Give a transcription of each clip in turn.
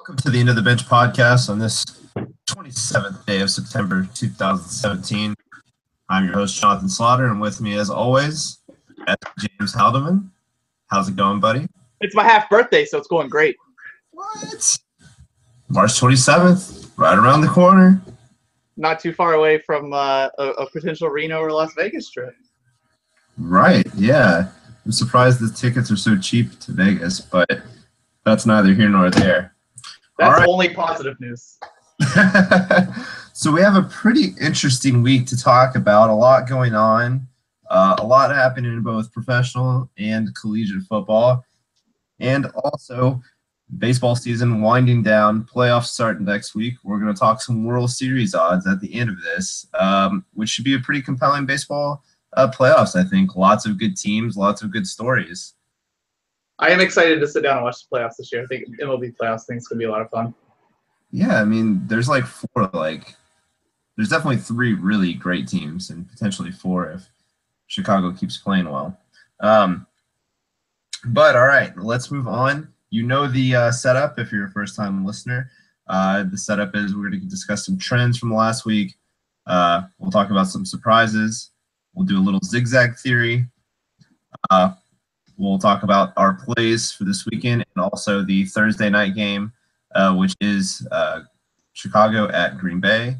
Welcome to the End of the Bench podcast on this 27th day of September 2017. I'm your host, Jonathan Slotter, and with me, as always, James Haldeman. How's it going, buddy? It's my half birthday, so it's going great. What? March 27th, right around the corner. Not too far away from a potential Reno or Las Vegas trip. Right, yeah. I'm surprised the tickets are so cheap to Vegas, but that's neither here nor there. That's only positive news. So we have a pretty interesting week to talk about. A lot going on. A lot happening in both professional and collegiate football. And also, baseball season winding down. Playoffs starting next week. We're going to talk some World Series odds at the end of this, which should be a pretty compelling baseball playoffs, I think. Lots of good teams, lots of good stories. I am excited to sit down and watch the playoffs this year. I think MLB playoffs thing is going to be a lot of fun. Yeah, I mean, there's there's definitely three really great teams and potentially four if Chicago keeps playing well. But all right, let's move on. You know the setup if you're a first-time listener. The setup is we're going to discuss some trends from last week. We'll talk about some surprises. We'll do a little zigzag theory. We'll talk about our plays for this weekend and also the Thursday night game, which is Chicago at Green Bay.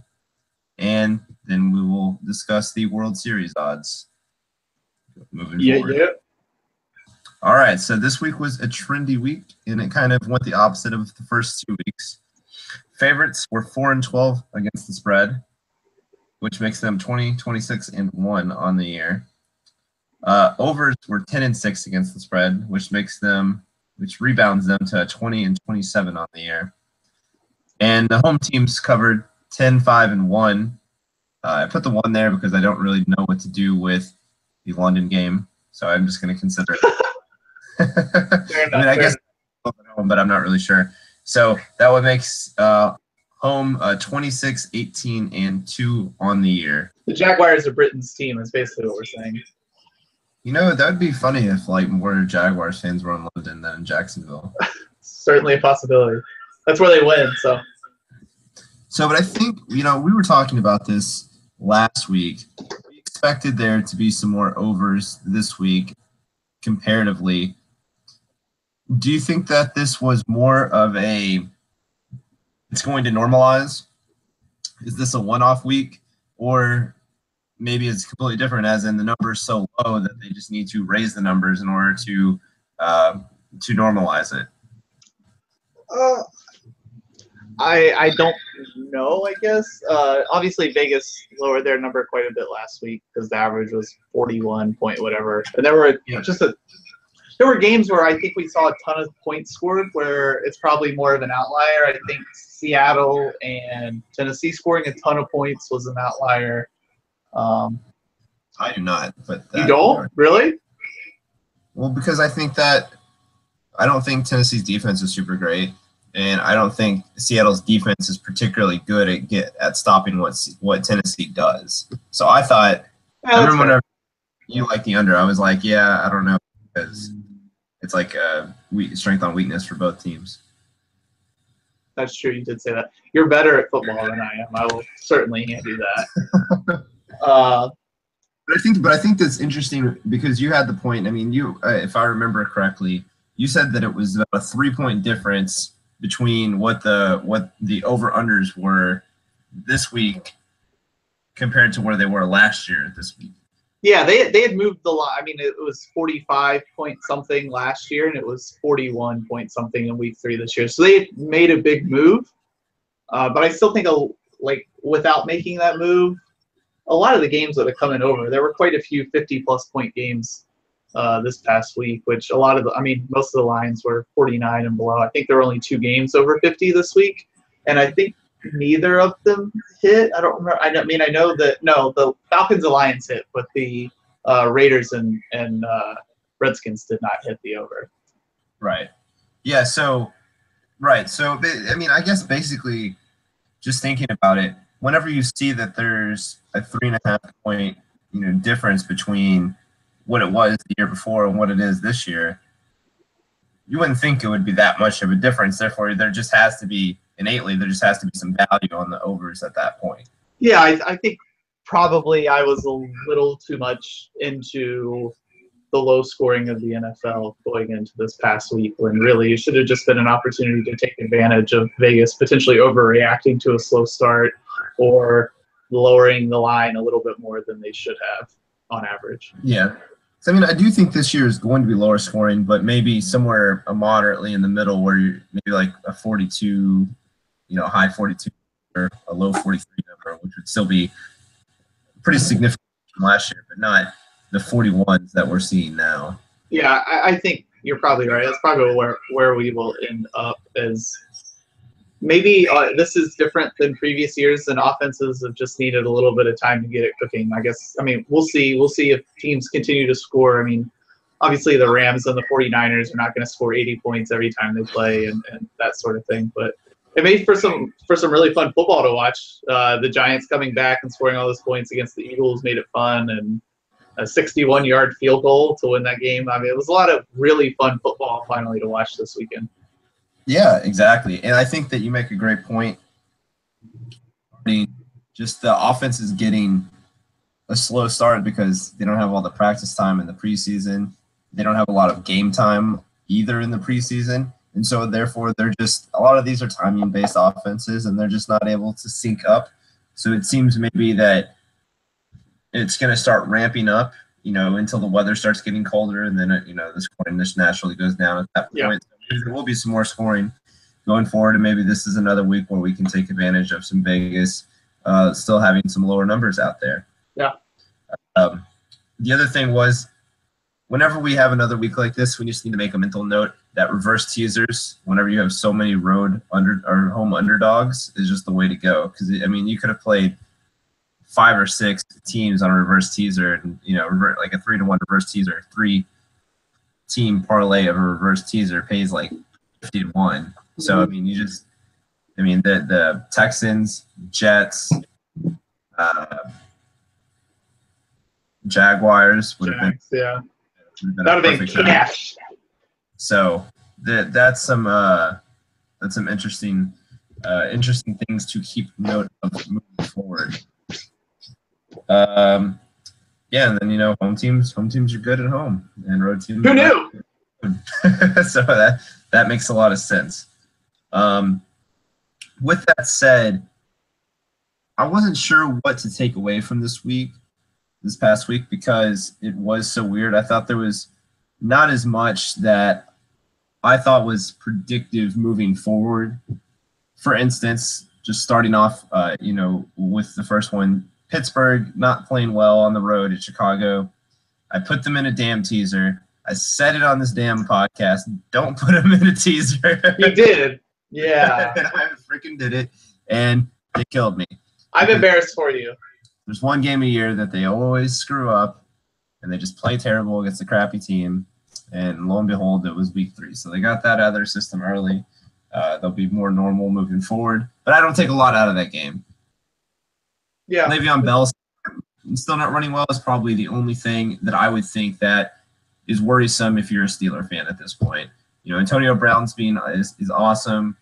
And then we will discuss the World Series odds moving forward. Yeah. All right, so this week was a trendy week, and it kind of went the opposite of the first 2 weeks. Favorites were 4-12 against the spread, which makes them 20, 26-1 on the year. Overs were 10-6 against the spread, which rebounds them to 20-27 on the year. And the home teams covered 10-5-1. I put the 1 there because I don't really know what to do with the London game, so I'm just going to consider it. I guess at home, but I'm not really sure. So that would make home 26-18-2 on the year. The Jaguars are Britain's team is basically what we're saying. You know, that would be funny if more Jaguars fans were in London than in Jacksonville. Certainly a possibility. That's where they win. But I think, we were talking about this last week. We expected there to be some more overs this week comparatively. Do you think that this was more of it's going to normalize? Is this a one-off week? Or maybe it's completely different, as in the number's so low that they just need to raise the numbers in order to normalize it? I don't know, I guess. Obviously, Vegas lowered their number quite a bit last week because the average was 41 point whatever. And there were there were games where I think we saw a ton of points scored where it's probably more of an outlier. I think Seattle and Tennessee scoring a ton of points was an outlier. I do not. But you don't? Really? Well, because I don't think Tennessee's defense is super great. And I don't think Seattle's defense is particularly good at stopping what Tennessee does. So I thought, I remember whenever you like the under, I was like, yeah, I don't know, because it's like a strength on weakness for both teams. That's true. You did say that. You're better at football than I am. I will certainly hand you that. But I think that's interesting because you had the point. I mean, if I remember correctly, you said that it was about a 3-point difference between what the over-unders were this week compared to where they were last year this week. Yeah, they had moved the line. I mean, it was 45 point something last year, and it was 41 point something in week 3 this year. So they made a big move. But I still think, without making that move, a lot of the games that are coming over, there were quite a few 50-plus point games this past week, which most of the lines were 49 and below. I think there were only 2 games over 50 this week, and I think neither of them hit. I don't remember. I know that the Falcons and Lions hit, but the Raiders and Redskins did not hit the over. Right. Yeah. So, right. So, I guess basically, just thinking about it, whenever you see that there's a 3.5 point, difference between what it was the year before and what it is this year, you wouldn't think it would be that much of a difference. Therefore, there just has to be some value on the overs at that point. Yeah, I think probably I was a little too much into the low scoring of the NFL going into this past week, when really it should have just been an opportunity to take advantage of Vegas potentially overreacting to a slow start or lowering the line a little bit more than they should have on average. Yeah. So, I mean, I do think this year is going to be lower scoring, but maybe somewhere moderately in the middle, where you're maybe like a 42, high 42 or a low 43 number, which would still be pretty significant from last year, but not the 41s that we're seeing now. Yeah, I think you're probably right. That's probably where we will end up. Is maybe this is different than previous years, and offenses have just needed a little bit of time to get it cooking. I mean, we'll see. We'll see if teams continue to score. I mean, obviously the Rams and the 49ers are not going to score 80 points every time they play and that sort of thing. But it made for some really fun football to watch. The Giants coming back and scoring all those points against the Eagles made it fun, and a 61-yard field goal to win that game. I mean, it was a lot of really fun football finally to watch this weekend. Yeah, exactly. And I think that you make a great point. I mean, just the offense is getting a slow start because they don't have all the practice time in the preseason. They don't have a lot of game time either in the preseason. And so, therefore, a lot of these are timing-based offenses, and they're just not able to sync up. So it seems maybe that it's going to start ramping up, until the weather starts getting colder, and then, the scoring just naturally goes down at that point. Yeah. So there will be some more scoring going forward, and maybe this is another week where we can take advantage of some Vegas still having some lower numbers out there. Yeah. The other thing was, whenever we have another week like this, we just need to make a mental note that reverse teasers, whenever you have so many home underdogs, is just the way to go. Because, I mean, you could have played 5 or 6 teams on a reverse teaser, and like a 3-to-1 reverse teaser, 3-team parlay of a reverse teaser pays like 50-to-1. So I mean, the Texans, Jets, Jaguars would have been that would have been cash. So that's some interesting things to keep note of moving forward. Yeah, and then home teams are good at home, and road teams. Who knew? So that makes a lot of sense. With that said, I wasn't sure what to take away from this past week, because it was so weird. I thought there was not as much that I thought was predictive moving forward. For instance, just starting off, with the first one, Pittsburgh not playing well on the road at Chicago. I put them in a damn teaser. I said it on this damn podcast. Don't put them in a teaser. You did. Yeah. I freaking did it, and they killed me. I'm embarrassed for you. There's one game a year that they always screw up, and they just play terrible against a crappy team. And lo and behold, it was week 3. So they got that out of their system early. They'll be more normal moving forward. But I don't take a lot out of that game. Yeah. Le'Veon Bell still not running well is probably the only thing that I would think that is worrisome if you're a Steeler fan at this point. Antonio Brown's is awesome.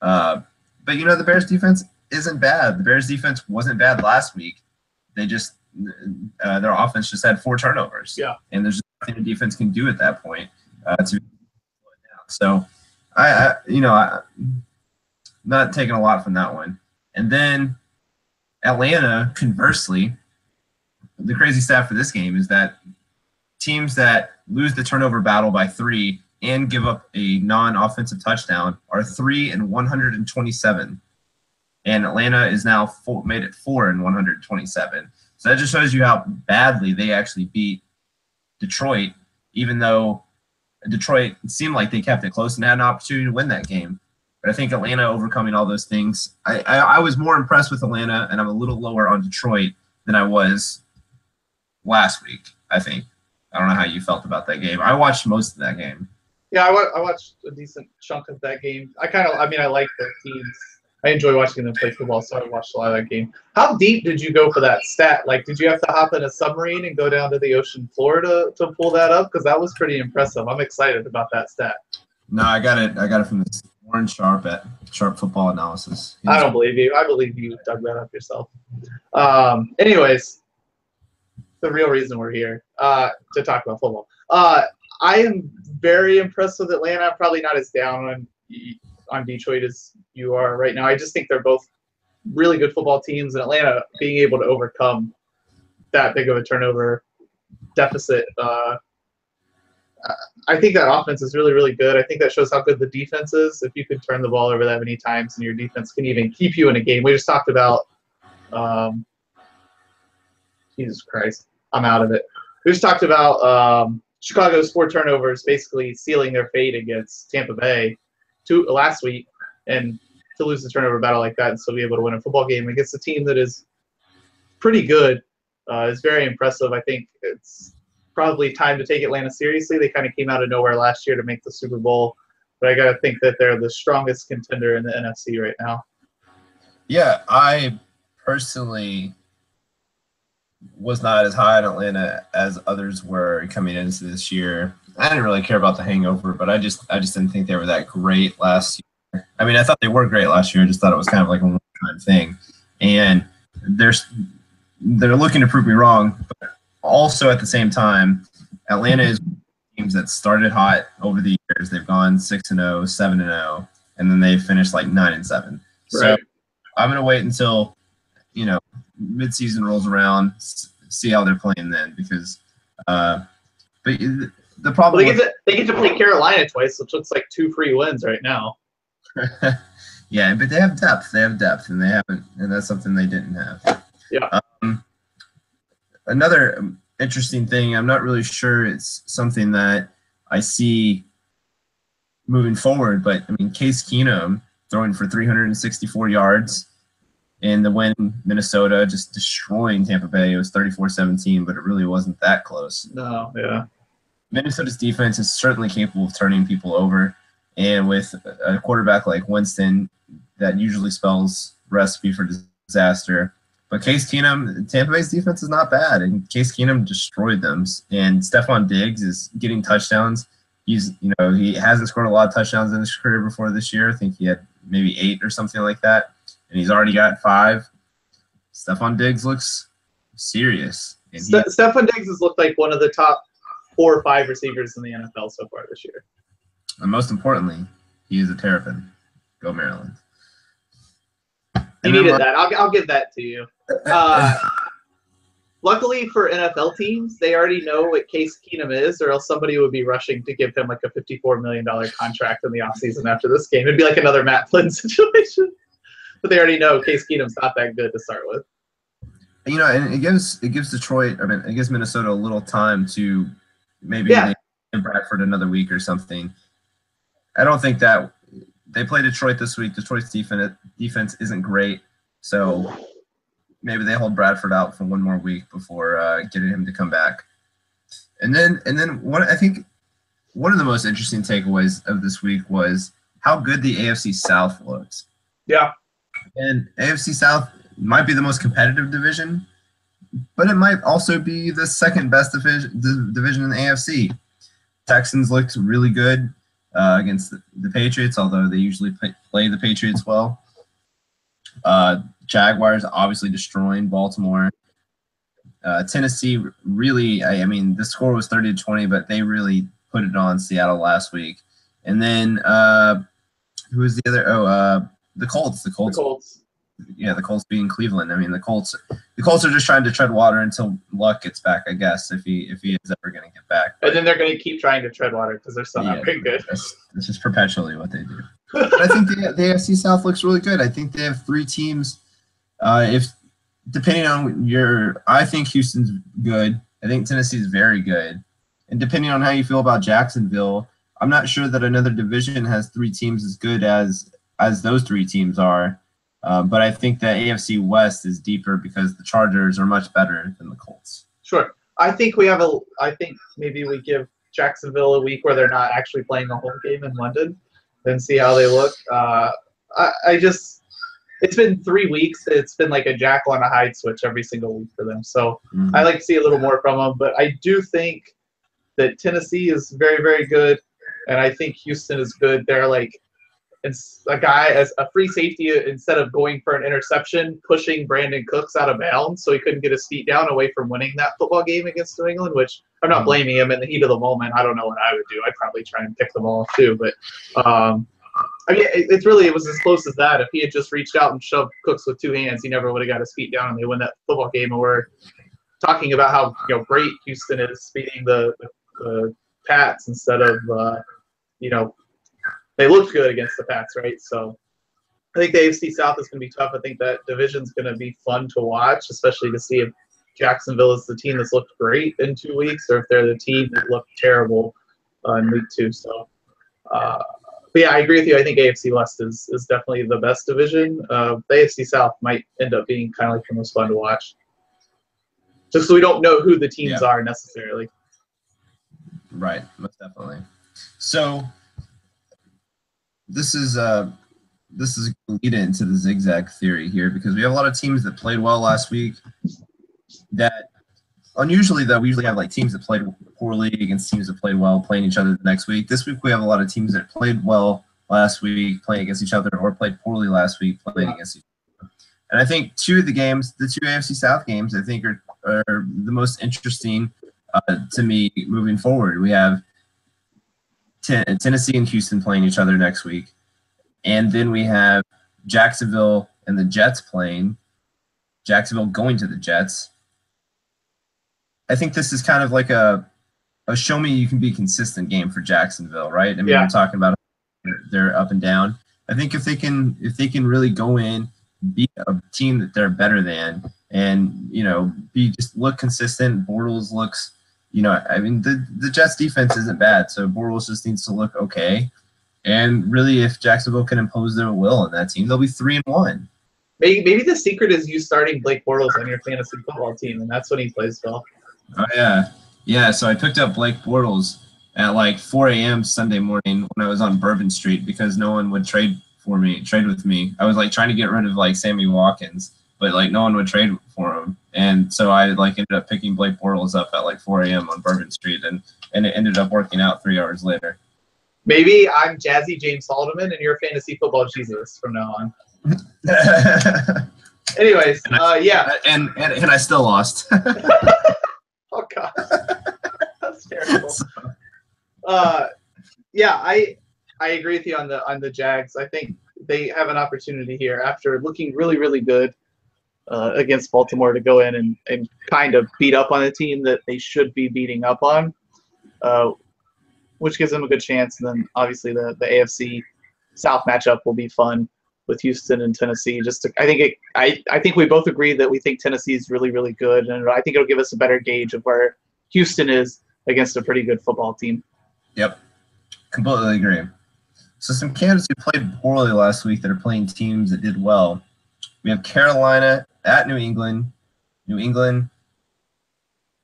But the Bears defense isn't bad. The Bears defense wasn't bad last week. They just their offense just had 4 turnovers. Yeah. And there's nothing the defense can do at that point to. So I not taking a lot from that one. And then Atlanta, conversely, the crazy stat for this game is that teams that lose the turnover battle by 3 and give up a non-offensive touchdown are 3-127. And Atlanta is now made it 4-127. So that just shows you how badly they actually beat Detroit, even though Detroit seemed like they kept it close and had an opportunity to win that game. But I think Atlanta overcoming all those things, I was more impressed with Atlanta, and I'm a little lower on Detroit than I was last week, I think. I don't know how you felt about that game. I watched most of that game. Yeah, I watched a decent chunk of that game. I like their teams. I enjoy watching them play football, so I watched a lot of that game. How deep did you go for that stat? Like, did you have to hop in a submarine and go down to the ocean floor to pull that up? Because that was pretty impressive. I'm excited about that stat. No, I got it from this Warren Sharp at Sharp Football Analysis. I don't believe you. I believe you dug that up yourself. Anyways, the real reason we're here to talk about football. I am very impressed with Atlanta. I'm probably not as down on Detroit as you are right now. I just think they're both really good football teams, and Atlanta being able to overcome that big of a turnover deficit. I think that offense is really, really good. I think that shows how good the defense is. If you could turn the ball over that many times and your defense can even keep you in a game. We just talked about Jesus Christ, I'm out of it. We just talked about Chicago's 4 turnovers basically sealing their fate against Tampa Bay last week, and to lose the turnover battle like that and still be able to win a football game against a team that is pretty good is very impressive. I think it's probably time to take Atlanta seriously. They kind of came out of nowhere last year to make the Super Bowl, but I got to think that they're the strongest contender in the NFC right now. Yeah, I personally was not as high on Atlanta as others were coming into this year. I didn't really care about the hangover, but I just didn't think they were that great last year. I mean, I thought they were great last year. I just thought it was kind of like a one-time thing. And they're looking to prove me wrong, but also at the same time, Atlanta is teams that started hot over the years. They've gone 6-0, 7-0, and then they finished like 9-7. Right. So I'm going to wait until midseason rolls around, see how they're playing then, because but the problem they get to play Carolina twice, which looks like 2 free wins right now. Yeah, but they have depth. And they haven't, and that's something they didn't have. Yeah. Another interesting thing, I'm not really sure it's something that I see moving forward, but I mean, Case Keenum throwing for 364 yards in the win, Minnesota just destroying Tampa Bay. It was 34-17, but it really wasn't that close. No, yeah. Minnesota's defense is certainly capable of turning people over, and with a quarterback like Winston, that usually spells recipe for disaster. But Case Keenum, Tampa Bay's defense is not bad, and Case Keenum destroyed them. And Stephon Diggs is getting touchdowns. He hasn't scored a lot of touchdowns in his career before this year. I think he had maybe 8 or something like that, and he's already got 5. Stephon Diggs looks serious. Stephon Diggs has looked like one of the top 4 or 5 receivers in the NFL so far this year. And most importantly, he is a Terrapin. Go Maryland. You needed that. I'll give that to you. Luckily for NFL teams, they already know what Case Keenum is, or else somebody would be rushing to give him like a $54 million contract in the offseason after this game. It'd be like another Matt Flynn situation. But they already know Case Keenum's not that good to start with. And it gives Detroit, it gives Minnesota a little time to maybe in Bradford another week or something. I don't think that they play Detroit this week. Detroit's defense isn't great, so maybe they hold Bradford out for one more week before getting him to come back. And then I think one of the most interesting takeaways of this week was how good the AFC South looks. Yeah. And AFC South might be the most competitive division, but it might also be the second best division in the AFC. Texans looked really good against the Patriots, although they usually play the Patriots well. Jaguars obviously destroying Baltimore. Tennessee really, the score was 30-20, but they really put it on Seattle last week. And then who was the other? The Colts. The Colts. Yeah, the Colts being Cleveland. The Colts are just trying to tread water until Luck gets back, I guess, if he is ever going to get back. And then they're going to keep trying to tread water because they're still not very good. That's just perpetually what they do. But I think the AFC South looks really good. I think they have 3 teams. Depending on I think Houston's good. I think Tennessee's very good. And depending on how you feel about Jacksonville, I'm not sure that another division has 3 teams as good as those 3 teams are. But I think the AFC West is deeper because the Chargers are much better than the Colts. Sure. I think maybe we give Jacksonville a week where they're not actually playing the whole game in London and see how they look. it's been 3 weeks. It's been like a Jackal on a Hyde switch every single week for them. So I like to see a little more from them. But I do think that Tennessee is very, very good, and I think Houston is good. They're like a guy as a free safety, instead of going for an interception, pushing Brandon Cooks out of bounds so he couldn't get his feet down away from winning that football game against New England, which I'm not blaming him in the heat of the moment. I don't know what I would do. I'd probably try and pick the ball off too. But I mean, it was as close as that. If he had just reached out and shoved Cooks with 2 hands, he never would have got his feet down and they win that football game. And we're talking about how great Houston is beating the Pats instead of they looked good against the Pats, right? So I think the AFC South is going to be tough. I think that division's going to be fun to watch, especially to see if Jacksonville is the team that's looked great in 2 weeks or if they're the team that looked terrible in week 2. So, but yeah, I agree with you. I think AFC West is definitely the best division. The AFC South might end up being kind of like the most fun to watch, just so we don't know who the teams are necessarily. Right, most definitely. So this is a lead into the zigzag theory here, because we have a lot of teams that played well last week. That unusually, though, we usually have like teams that played poorly against teams that played well playing each other the next week. This week we have a lot of teams that played well last week playing against each other, or played poorly last week playing against each other. And I think two of the games, the 2 AFC South games, I think are the most interesting to me moving forward. We have Tennessee and Houston playing each other next week. And then we have Jacksonville and the Jets playing. Jacksonville going to the Jets. I think this is kind of like a show me you can be consistent game for Jacksonville, right? I mean, we're talking about they're up and down. I think if they can really go in, beat a team that they're better than, and just look consistent. Bortles looks, I mean, the Jets defense isn't bad, so Bortles just needs to look okay. And really, if Jacksonville can impose their will on that team, they'll be 3-1. Maybe the secret is you starting Blake Bortles on your fantasy football team, and that's when he plays well. Oh yeah. So I picked up Blake Bortles at like 4 a.m. Sunday morning when I was on Bourbon Street because no one would trade with me. I was like trying to get rid of like Sammy Watkins, but like no one would trade for him, and so I like ended up picking Blake Bortles up at like 4 a.m. on Bourbon Street, and it ended up working out 3 hours later. Maybe I'm Jazzy James Haldeman and you're fantasy football Jesus from now on. Anyways, and I still lost. Oh God, that's terrible. I agree with you on the Jags. I think they have an opportunity here after looking really, really good against Baltimore to go in and kind of beat up on a team that they should be beating up on, which gives them a good chance. And then obviously the AFC South matchup will be fun with Houston and Tennessee. I think we both agree that we think Tennessee is really, really good, and I think it'll give us a better gauge of where Houston is against a pretty good football team. Yep, completely agree. So some candidates who played poorly last week that are playing teams that did well. We have Carolina at New England. New England,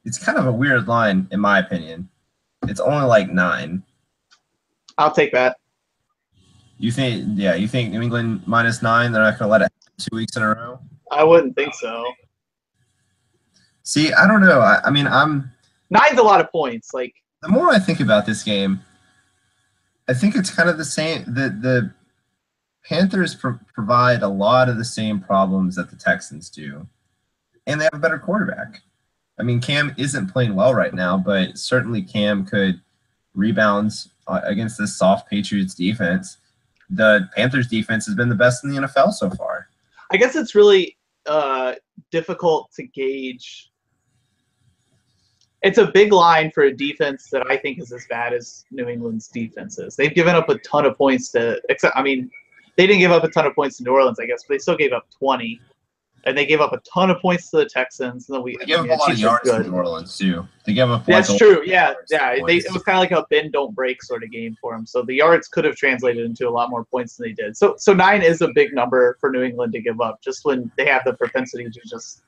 it's kind of a weird line in my opinion. It's only like 9. I'll take that. You think New England -9, they're not going to let it happen 2 weeks in a row? I wouldn't think so. See, I don't know. I mean, 9's a lot of points. Like, the more I think about this game, I think it's kind of the same. The Panthers provide a lot of the same problems that the Texans do, and they have a better quarterback. I mean, Cam isn't playing well right now, but certainly Cam could rebound against this soft Patriots defense. The Panthers defense has been the best in the NFL so far. I guess it's really difficult to gauge. It's a big line for a defense that I think is as bad as New England's defense is. They've given up a ton of points they didn't give up a ton of points to New Orleans, I guess, but they still gave up 20. And they gave up a ton of points to the Texans. And then they gave up a lot of yards to New Orleans, too. They gave up That's true, yeah. It was kind of like a bend, don't break sort of game for them. So the yards could have translated into a lot more points than they did. So 9 is a big number for New England to give up, just when they have the propensity to just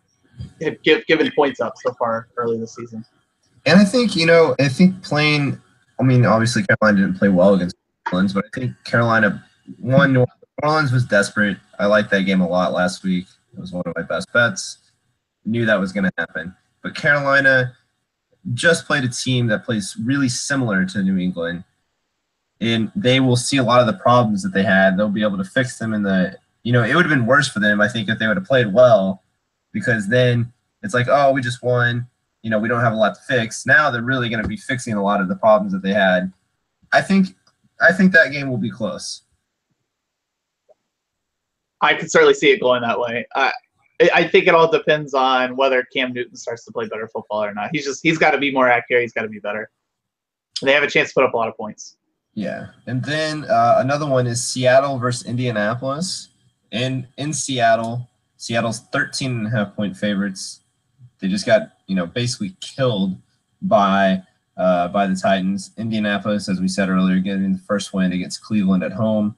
given points up so far early this season. And I think, obviously Carolina didn't play well against New Orleans, but I think Carolina won New Orleans Orleans was desperate. I liked that game a lot last week. It was one of my best bets. Knew that was going to happen. But Carolina just played a team that plays really similar to New England, and they will see a lot of the problems that they had. They'll be able to fix them it would have been worse for them, I think, if they would have played well, because then it's like, oh, we just won. We don't have a lot to fix. Now they're really going to be fixing a lot of the problems that they had. I think that game will be close. I could certainly see it going that way. I think it all depends on whether Cam Newton starts to play better football or not. He's got to be more accurate. He's got to be better. They have a chance to put up a lot of points. Yeah, and then another one is Seattle versus Indianapolis. And in Seattle's 13.5-point favorites. They just got basically killed by the Titans. Indianapolis, as we said earlier, getting the first win against Cleveland at home.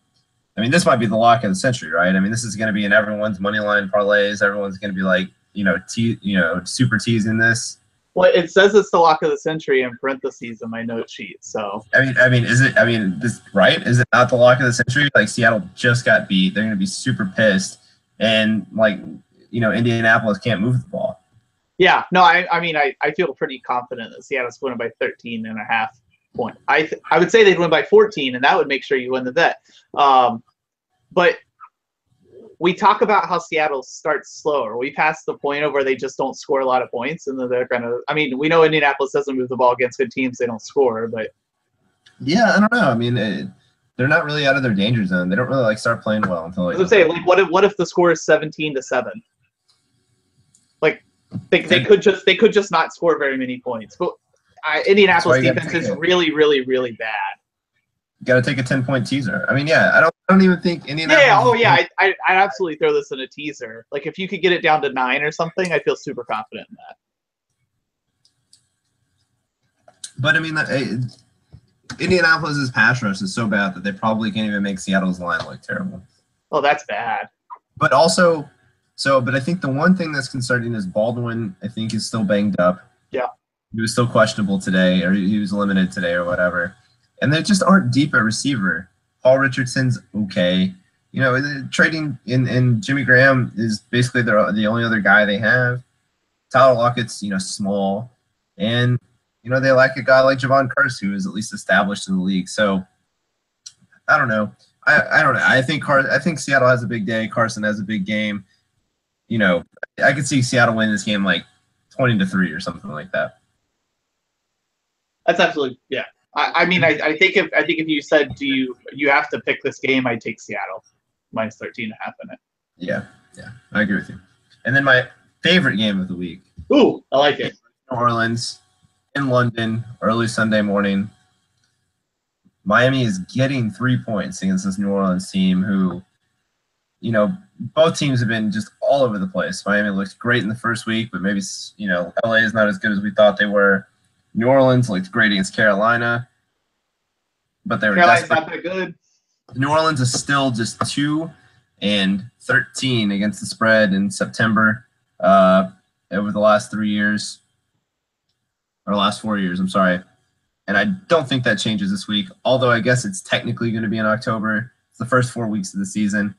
I mean, this might be the lock of the century, right? I mean, this is going to be in everyone's money line parlays. Everyone's going to be like, super teasing this. Well, it says it's the lock of the century in parentheses in my note sheet. So I mean, is it? I mean, this right? Is it not the lock of the century? Like Seattle just got beat. They're going to be super pissed, and Indianapolis can't move the ball. Yeah, no, I feel pretty confident that Seattle's winning by 13.5 points. I would say they'd win by 14, and that would make sure you win the bet. But we talk about how Seattle starts slower. We passed the point of where they just don't score a lot of points, and then they're going to – I mean, we know Indianapolis doesn't move the ball against good teams. They don't score, but – yeah, I don't know. I mean, they're not really out of their danger zone. They don't really, start playing well until – I was going to say, what if the score is 17-7? Like, they could just not score very many points. But Indianapolis defense is really, really, really bad. You got to take a 10-point teaser. I mean, yeah, I don't even think Indianapolis. Yeah, I'd absolutely throw this in a teaser. Like, if you could get it down to 9 or something, I feel super confident in that. But I mean, Indianapolis's pass rush is so bad that they probably can't even make Seattle's line look terrible. Oh, that's bad. But also, but I think the one thing that's concerning is Baldwin, I think, is still banged up. Yeah. He was still questionable today, or he was limited today or whatever. And they just aren't deep at receiver. Paul Richardson's okay. Trading in Jimmy Graham is basically the only other guy they have. Tyler Lockett's, small. And, they like a guy like Javon Curse, who is at least established in the league. So, I don't know. I don't know. I think Seattle has a big day. Carson has a big game. I could see Seattle win this game like 20-3 or something like that. That's absolutely, yeah. I think if you said you have to pick this game, I'd take Seattle minus 13.5 in it. Yeah, I agree with you. And then my favorite game of the week. Ooh, I like it. New Orleans in London, early Sunday morning. Miami is getting 3 points against this New Orleans team who, both teams have been just all over the place. Miami looked great in the first week, but maybe, LA is not as good as we thought they were. New Orleans looked great against Carolina, but they were Carolina's not that good. New Orleans is still just 2-13 against the spread in September over the last 3 years, or last 4 years, I'm sorry. And I don't think that changes this week, although I guess it's technically going to be in October. It's the first 4 weeks of the season.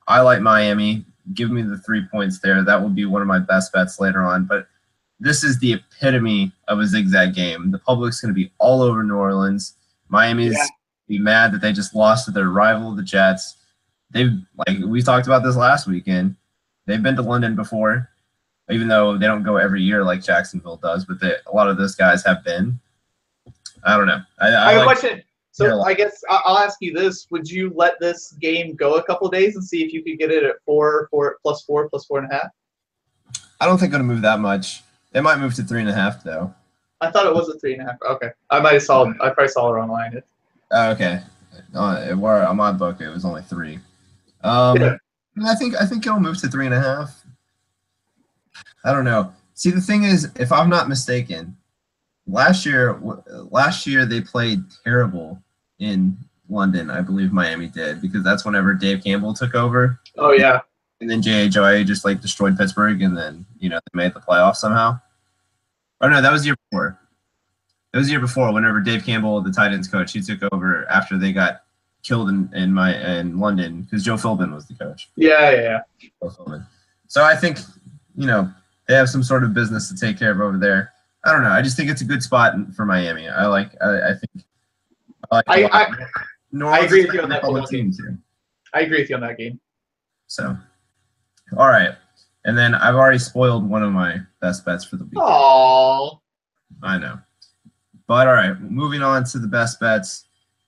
I like Miami. Give me the 3 points there. That will be one of my best bets later on, but this is the epitome of a zigzag game. The public's going to be all over New Orleans. Miami's be mad that they just lost to their rival, the Jets. We talked about this last weekend. They've been to London before, even though they don't go every year like Jacksonville does, but a lot of those guys have been. I don't know. I have a question. So I guess I'll ask you this. Would you let this game go a couple of days and see if you could get it at 4 plus 4.5? I don't think it'll move that much. It might move to 3.5 though. I thought it was a 3.5. Okay, I probably saw it online. Okay, on my book it was only 3. I think it'll move to 3.5. I don't know. See, the thing is, if I'm not mistaken, last year they played terrible in London. I believe Miami did, because that's whenever Dave Campbell took over. Oh yeah. And then J.A. just destroyed Pittsburgh, and then they made the playoffs somehow. Oh no, that was the year before. It was the year before, whenever Dave Campbell, the Titans coach, he took over after they got killed in London because Joe Philbin was the coach. Yeah. Joe Philbin. So I think they have some sort of business to take care of over there. I don't know. I just think it's a good spot for Miami. I think I agree with you on that football game. I agree with you on that game. So, all right. And then I've already spoiled one of my best bets for the weekend. Aww. I know. But all right, moving on to the best bets.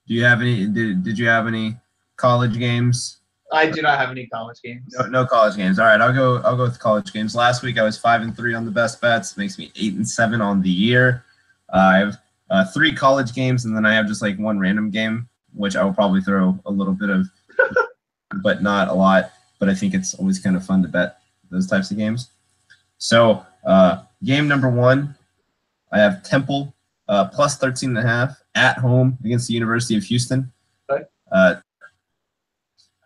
Do you have any? Did you have any college games? I do not have any college games. No college games. All right, I'll go with college games. Last week I was 5-3 on the best bets. Makes me 8-7 on the year. I have 3 college games, and then I have just like one random game, which I will probably throw a little bit of, but not a lot. But I think it's always kind of fun to bet those types of games. So game number 1, I have Temple plus 13.5 at home against the University of Houston. Okay.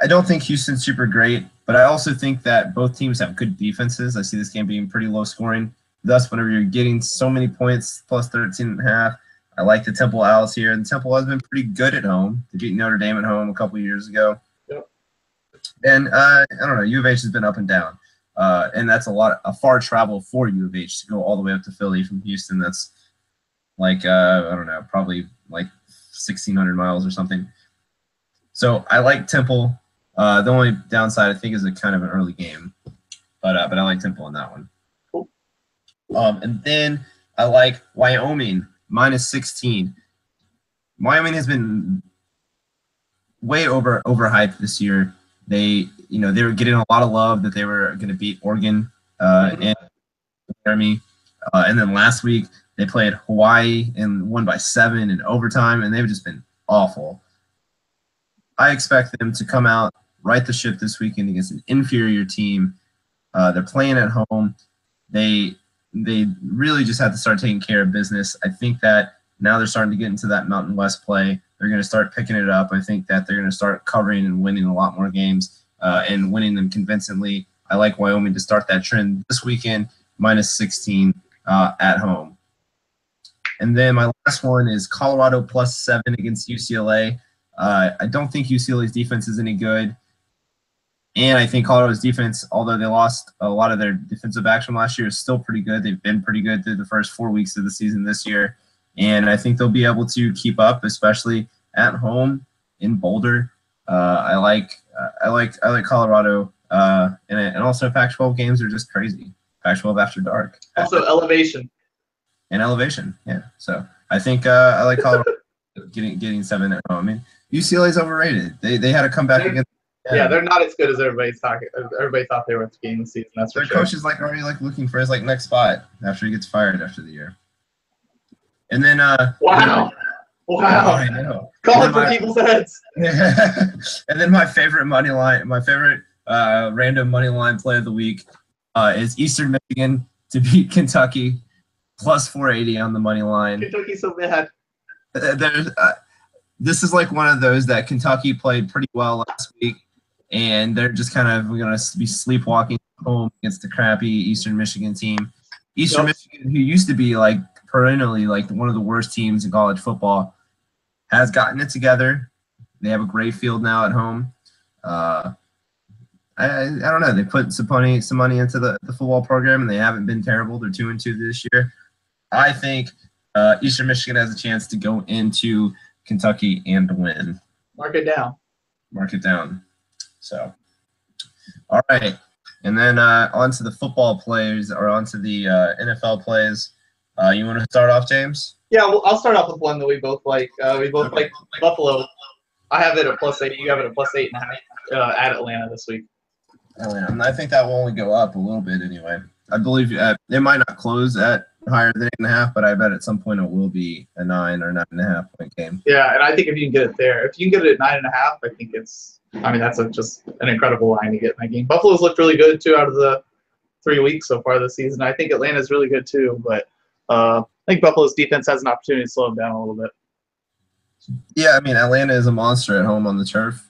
I don't think Houston's super great, but I also think that both teams have good defenses. I see this game being pretty low scoring. Thus, whenever you're getting so many points, plus 13.5, I like the Temple Owls here. And Temple has been pretty good at home. They beat Notre Dame at home a couple of years ago. Yep. And I don't know, U of H has been up and down. And that's a far travel for U of H to go all the way up to Philly from Houston. That's like, I don't know, probably like 1,600 miles or something. So I like Temple. The only downside, I think, is a kind of an early game. But I like Temple on that one. Cool. And then I like Wyoming, minus 16. Wyoming has been way overhyped this year. They were getting a lot of love that they were going to beat Oregon and Laramie. And then last week they played Hawaii and won by 7 in overtime, and they've just been awful. I expect them to come out, right the ship this weekend against an inferior team. They're playing at home. They really just have to start taking care of business. I think that now they're starting to get into that Mountain West play. They're going to start picking it up. I think that they're going to start covering and winning a lot more games and winning them convincingly. I like Wyoming to start that trend this weekend, minus 16 at home. And then my last one is Colorado plus 7 against UCLA. I don't think UCLA's defense is any good. And I think Colorado's defense, although they lost a lot of their defensive action last year, is still pretty good. They've been pretty good through the first 4 weeks of the season this year. And I think they'll be able to keep up, especially at home in Boulder. I like Colorado. And also Pac-12 games are just crazy. Pac-12 after dark. Also elevation. And elevation, yeah. So I think I like Colorado getting 7 at home. I mean, UCLA's overrated. They had a comeback against. Yeah, they're not as good as everybody's talking. Everybody thought they were at the game of the season. That's for sure. Their coach is already looking for his next spot after he gets fired after the year. And then wow, I know. Calling for people's heads. And then my favorite random money line play of the week is Eastern Michigan to beat Kentucky, plus 480 on the money line. Kentucky's so bad. This is like one of those that Kentucky played pretty well last week, and they're just kind of going to be sleepwalking home against the crappy Eastern Michigan team. Eastern Michigan, who used to be perennially one of the worst teams in college football, has gotten it together. They have a great field now at home. I don't know. They put some money into the football program, and they haven't been terrible. They're 2-2 this year. I think Eastern Michigan has a chance to go into Kentucky and win. Mark it down. So, all right. And then on to the football plays, or on to the NFL plays. You want to start off, James? Yeah, well, I'll start off with one that we both like. We both like Buffalo. I have it at +8. You have it at +8.5 at Atlanta this week. Atlanta. I think that will only go up a little bit anyway. I believe it might not close at higher than 8.5, but I bet at some point it will be a 9 or 9.5 point game. Yeah, and I think if you can get it there, if you can get it at 9.5, I think that's just an incredible line to get in that game. Buffalo's looked really good 2 out of the 3 weeks so far this season. I think Atlanta's really good too, but I think Buffalo's defense has an opportunity to slow them down a little bit. Yeah, I mean, Atlanta is a monster at home on the turf,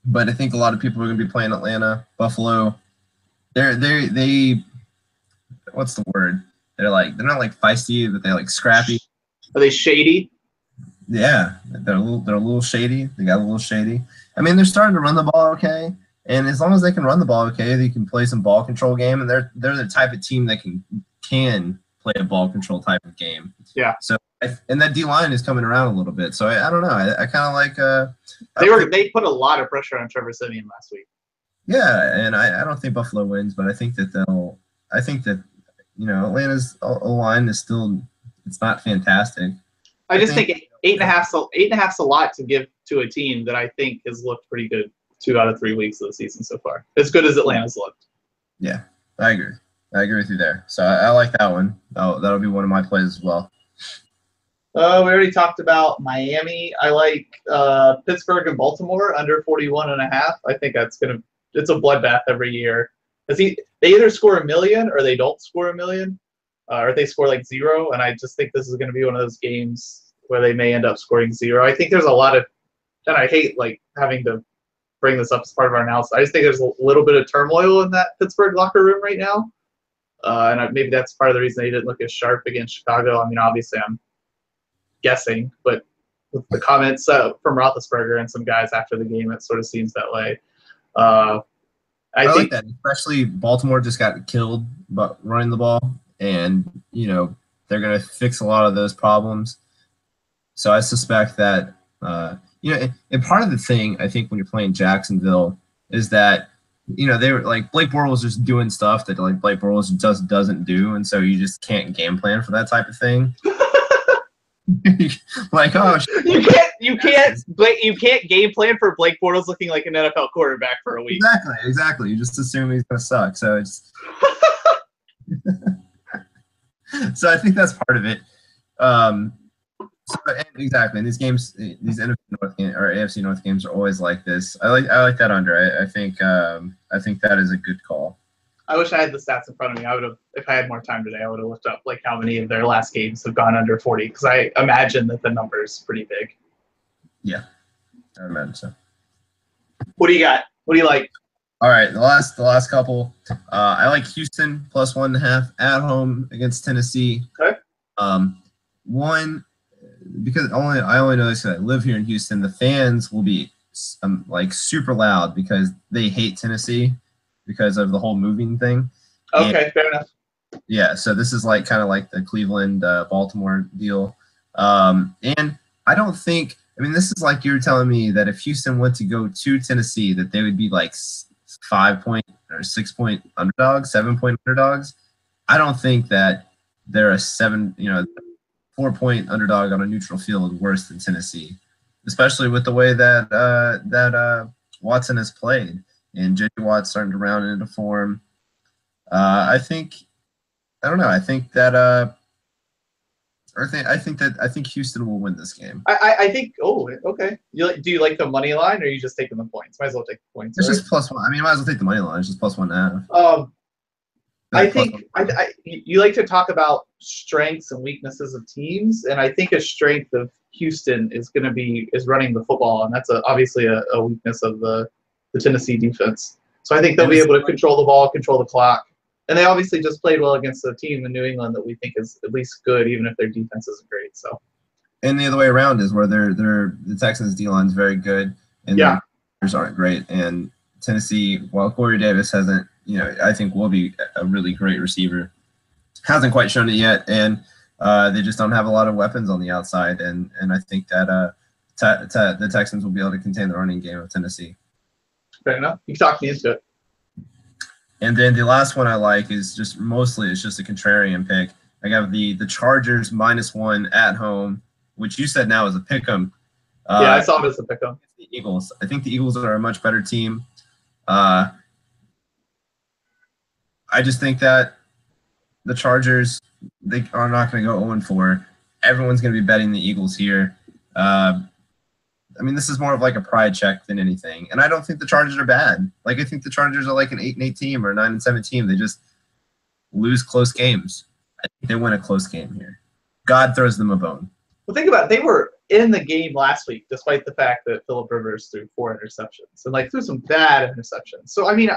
but I think a lot of people are going to be playing Atlanta. Buffalo, they what's the word? They're not like feisty, but they're like scrappy. Are they shady? Yeah, they're a little shady. They got a little shady. I mean, they're starting to run the ball okay, and as long as they can run the ball okay, they can play some ball control game, and they're the type of team that can play a ball control type of game. Yeah. So and that D line is coming around a little bit. So I don't know. I kind of like. They put a lot of pressure on Trevor Siemian last week. Yeah, and I don't think Buffalo wins, but I think that they'll. I think that Atlanta's O line is still. It's not fantastic. I just think 8.5's a lot to give to a team that I think has looked pretty good 2 out of 3 weeks of the season so far. As good as Atlanta's looked. Yeah, I agree. I agree with you there. So I like that one. That'll be one of my plays as well. We already talked about Miami. I like Pittsburgh and Baltimore under 41.5. I think it's a bloodbath every year. They either score a million or they don't score a million, or they score like 0. And I just think this is going to be one of those games where they may end up scoring 0. I think there's a lot of, and I hate like having to bring this up as part of our analysis. I just think there's a little bit of turmoil in that Pittsburgh locker room right now. And maybe that's part of the reason they didn't look as sharp against Chicago. I mean, obviously I'm guessing, but with the comments from Roethlisberger and some guys after the game, it sort of seems that way. I think like that, especially Baltimore just got killed but running the ball, and they're going to fix a lot of those problems. So I suspect that and part of the thing I think when you're playing Jacksonville is that they were like Blake Bortles just doing stuff that like Blake Bortles just doesn't do, and so you just can't game plan for that type of thing. Like, oh, you can't game plan for Blake Bortles looking like an NFL quarterback for a week. Exactly. You just assume he's gonna suck. So it's so I think that's part of it. Exactly. And these games, these NFC North games or AFC North games are always like this. I like that under. I think that is a good call. I wish I had the stats in front of me. I would have, if I had more time today, I would have looked up like how many of their last games have gone under 40 because I imagine that the number is pretty big. Yeah, I imagine so. What do you got? What do you like? All right, the last couple. I like Houston plus 1.5 at home against Tennessee. Okay. One, because I only know this because I live here in Houston. The fans will be like super loud because they hate Tennessee because of the whole moving thing. Okay, fair enough. Yeah, so this is like kind of like the Cleveland Baltimore deal. And I don't think. I mean, this is like you were telling me that if Houston went to go to Tennessee, that they would be like 5-point or 6-point underdogs, 7-point underdogs. I don't think that they're a 4-point underdog on a neutral field worse than Tennessee, especially with the way that Watson has played and J.J. Watt's starting to round into form. I think Houston will win this game. I think. Oh, okay. Do you like the money line, or are you just taking the points? Might as well take the points. It's just +1. I mean, you might as well take the money line. It's just +1.5. I think you like to talk about strengths and weaknesses of teams, and I think a strength of Houston is running the football, and that's obviously a weakness of the Tennessee defense. So I think they'll be able to control the ball, control the clock. And they obviously just played well against a team in New England that we think is at least good, even if their defense isn't great. So, and the other way around is where the Texans' D-line is very good, and their players aren't great. And Tennessee, while Corey Davis hasn't, I think will be a really great receiver, hasn't quite shown it yet, and they just don't have a lot of weapons on the outside. And I think that the Texans will be able to contain the running game of Tennessee. Fair enough. You talked me into it. And then the last one I like is just a contrarian pick. I have the Chargers -1 at home, which you said now is a pick 'em. Yeah, I saw it as a pick 'em. The Eagles. I think the Eagles are a much better team. I just think that the Chargers, they are not going to go 0-4. Everyone's going to be betting the Eagles here. I mean, this is more of like a pride check than anything. And I don't think the Chargers are bad. Like, I think the Chargers are like an 8-8 team or a 9-7 team. They just lose close games. I think they win a close game here. God throws them a bone. Well, think about it. They were in the game last week, despite the fact that Phillip Rivers threw 4 interceptions and threw some bad interceptions. So, I mean,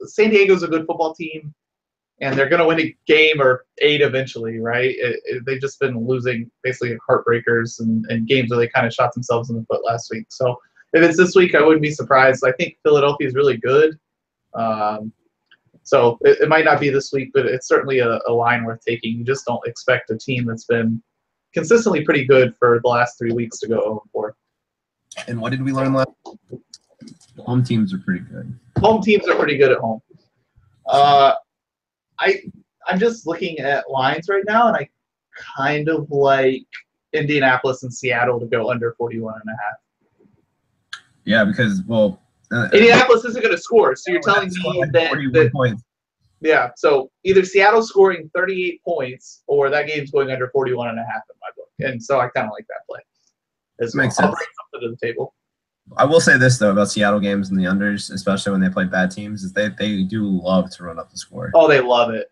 San Diego's a good football team. and they're going to win a game or 8 eventually, right? They've just been losing basically heartbreakers and games where they kind of shot themselves in the foot last week. So if it's this week, I wouldn't be surprised. I think Philadelphia is really good. So it might not be this week, but it's certainly a line worth taking. You just don't expect a team that's been consistently pretty good for the last 3 weeks to go 0-4. And what did we learn last? Home teams are pretty good. Home teams are pretty good at home. I'm just looking at lines right now, and I kind of like Indianapolis and Seattle to go under 41.5. Yeah, because, well, Indianapolis isn't going to score, so you're telling me that points. Yeah, so either Seattle's scoring 38 points or that game's going under 41.5 in my book. And so I kind of like that play. Makes I'll sense. bring something to the table. I will say this, though, about Seattle games and the unders, especially when they play bad teams, is they do love to run up the score. Oh, they love it.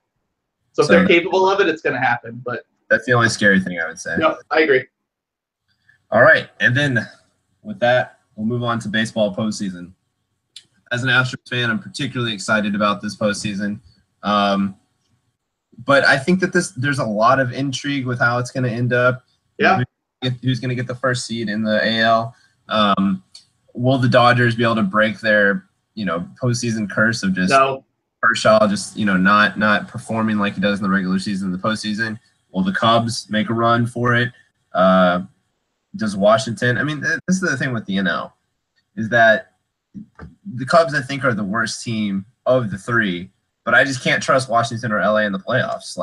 So if they're capable of it, it's going to happen. But that's the only scary thing I would say. No, I agree. All right, and then with that, we'll move on to baseball postseason. As an Astros fan, I'm particularly excited about this postseason. But I think that there's a lot of intrigue with how it's going to end up. Yeah. Who's going to get the first seed in the AL? Will the Dodgers be able to break their, postseason curse of just Kershaw just, not performing like he does in the regular season in the postseason? Will the Cubs make a run for it? Does Washington? I mean, this is the thing with the NL, is that the Cubs, I think, are the worst team of the 3, but I just can't trust Washington or LA in the playoffs.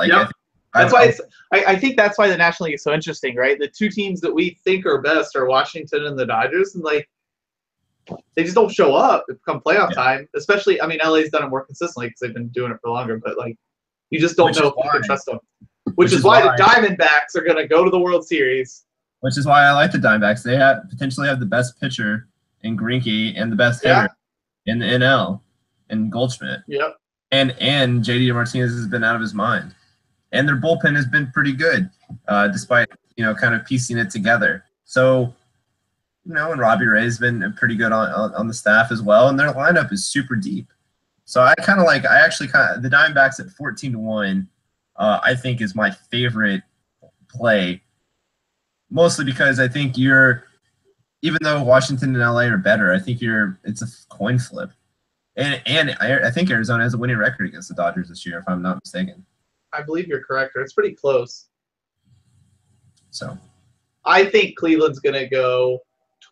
I think that's why the National League is so interesting, right? The 2 teams that we think are best are Washington and the Dodgers, and they just don't show up come playoff time. Especially, LA's done it more consistently because they've been doing it for longer, but you just don't know if you can trust them. Which is why the Diamondbacks are going to go to the World Series. Which is why I like the Diamondbacks. They potentially have the best pitcher in Greinke and the best hitter in the NL in Goldschmidt. Yep. And JD Martinez has been out of his mind. And their bullpen has been pretty good, despite, kind of piecing it together. So, and Robbie Ray's been pretty good on the staff as well. And their lineup is super deep. So the Diamondbacks at 14-1, I think is my favorite play. Mostly because I think even though Washington and LA are better, I think it's a coin flip. And I think Arizona has a winning record against the Dodgers this year, if I'm not mistaken. I believe you're correct. It's pretty close. So I think Cleveland's going to go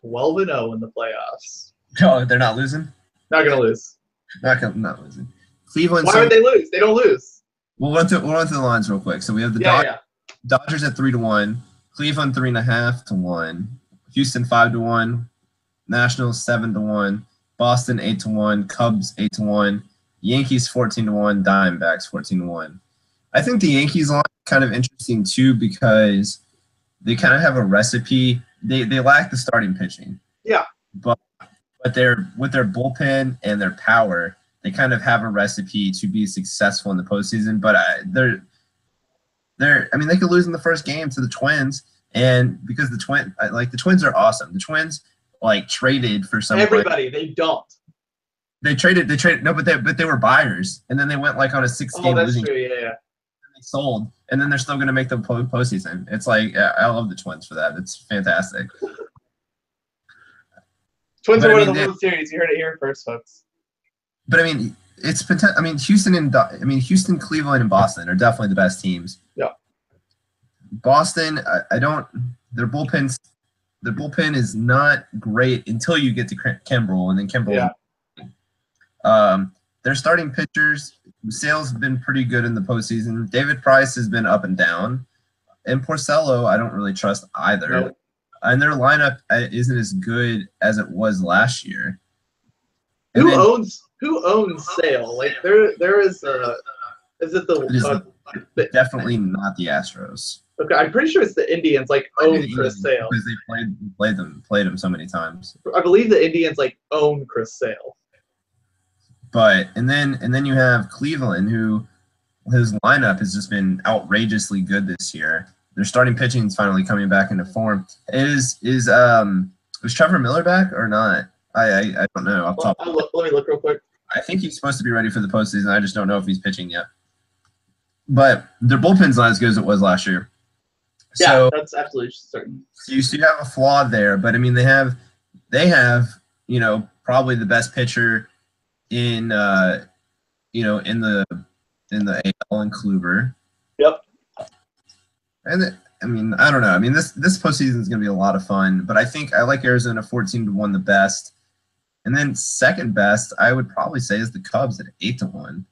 12-0 in the playoffs. No, they're not losing? Not going to lose. Not losing. Cleveland. Why would they lose? They don't lose. We'll run through the lines real quick. So we have the Dodgers at 3-1, Cleveland 3.5-1, Houston 5-1, Nationals 7-1, Boston 8-1, Cubs 8-1, Yankees 14-1, Diamondbacks 14-1. I think the Yankees line is kind of interesting too because they kind of have a recipe. They lack the starting pitching. Yeah. But with their bullpen and their power, they kind of have a recipe to be successful in the postseason. But they could lose in the first game to the Twins, and because the Twins are awesome. The Twins traded for somebody. Everybody, they don't. They traded. No, but they were buyers, and then they went on a 6-game losing. True. Yeah. And they sold, and then they're still going to make the postseason. It's I love the Twins for that. It's fantastic. Twins are winning the World Series. You heard it here first, folks. But it's potential. Houston, Cleveland, and Boston are definitely the best teams. Yeah. Boston, their bullpen is not great until you get to Kimbrel, and then Kimbrel. Yeah. Their starting pitchers, Sale's been pretty good in the postseason. David Price has been up and down, and Porcello, I don't really trust either. Nope. And their lineup isn't as good as it was last year. Who owns Sale? There is definitely not the Astros. Okay, I'm pretty sure it's the Indians own Chris Sale because they played him so many times. I believe the Indians own Chris Sale. But and then you have Cleveland, who his lineup has just been outrageously good this year. Their starting pitching is finally coming back into form. Is Trevor Miller back or not? I don't know. Let me look real quick. I think he's supposed to be ready for the postseason. I just don't know if he's pitching yet. but their bullpen's not as good as it was last year. Yeah, So, that's absolutely certain. so you have a flaw there, but I mean they have probably the best pitcher in in the AL in Kluber. Yep. And I mean, I don't know. I mean, this postseason is going to be a lot of fun, but I think I like Arizona 14-1 the best, and then second best I would probably say is the Cubs at 8-1.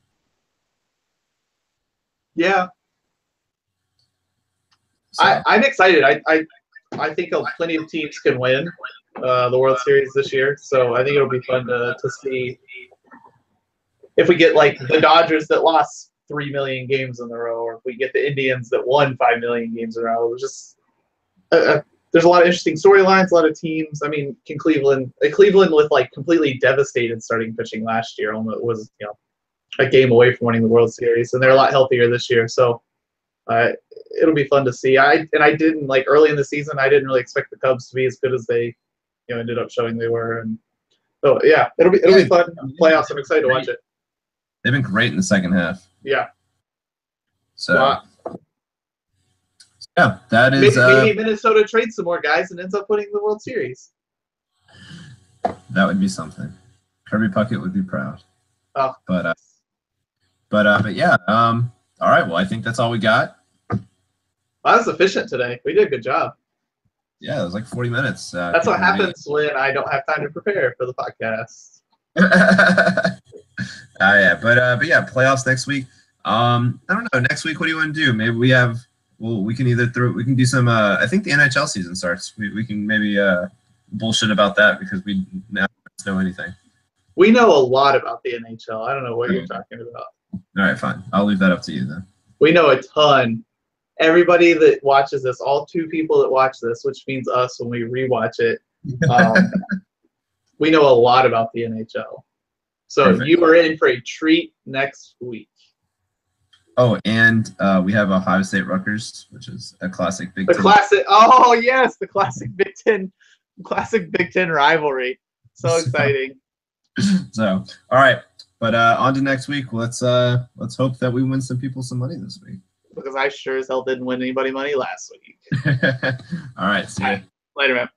Yeah. So, I'm excited. I think plenty of teams can win the World Series this year, so I think it'll be fun to see if we get like the Dodgers that lost 3 million games in a row, or if we get the Indians that won 5 million games in a row. It was just there's a lot of interesting storylines, a lot of teams. I mean, can Cleveland with like completely devastated starting pitching last year, almost was a game away from winning the World Series, and they're a lot healthier this year. So it'll be fun to see. I didn't like early in the season. I didn't really expect the Cubs to be as good as they ended up showing they were, and so yeah, it'll be fun. Playoffs. I'm excited to watch it. They've been great in the second half. Yeah. So yeah, that is maybe Minnesota trades some more guys and ends up winning the World Series. That would be something. Kirby Puckett would be proud. Oh. But yeah. All right. Well, I think that's all we got. That was efficient today. We did a good job. Yeah, it was like 40 minutes. That's what happens when I don't have time to prepare for the podcast. Yeah, but yeah, playoffs next week. I don't know. Next week, what do you want to do? Maybe we can do some. I think the NHL season starts. We can maybe bullshit about that because we now don't know anything. We know a lot about the NHL. I don't know what you're talking about. All right, fine. I'll leave that up to you then. We know a ton. Everybody that watches this, all 2 people that watch this, which means us when we rewatch it, we know a lot about the NHL. So Perfect. You are in for a treat next week. Oh, and we have Ohio State Rutgers, which is a classic Big Ten. Oh yes, the classic Big Ten rivalry. So exciting. So, all right, but on to next week. Let's hope that we win some people some money this week. Because I sure as hell didn't win anybody money last week. All right, see you. Later, man.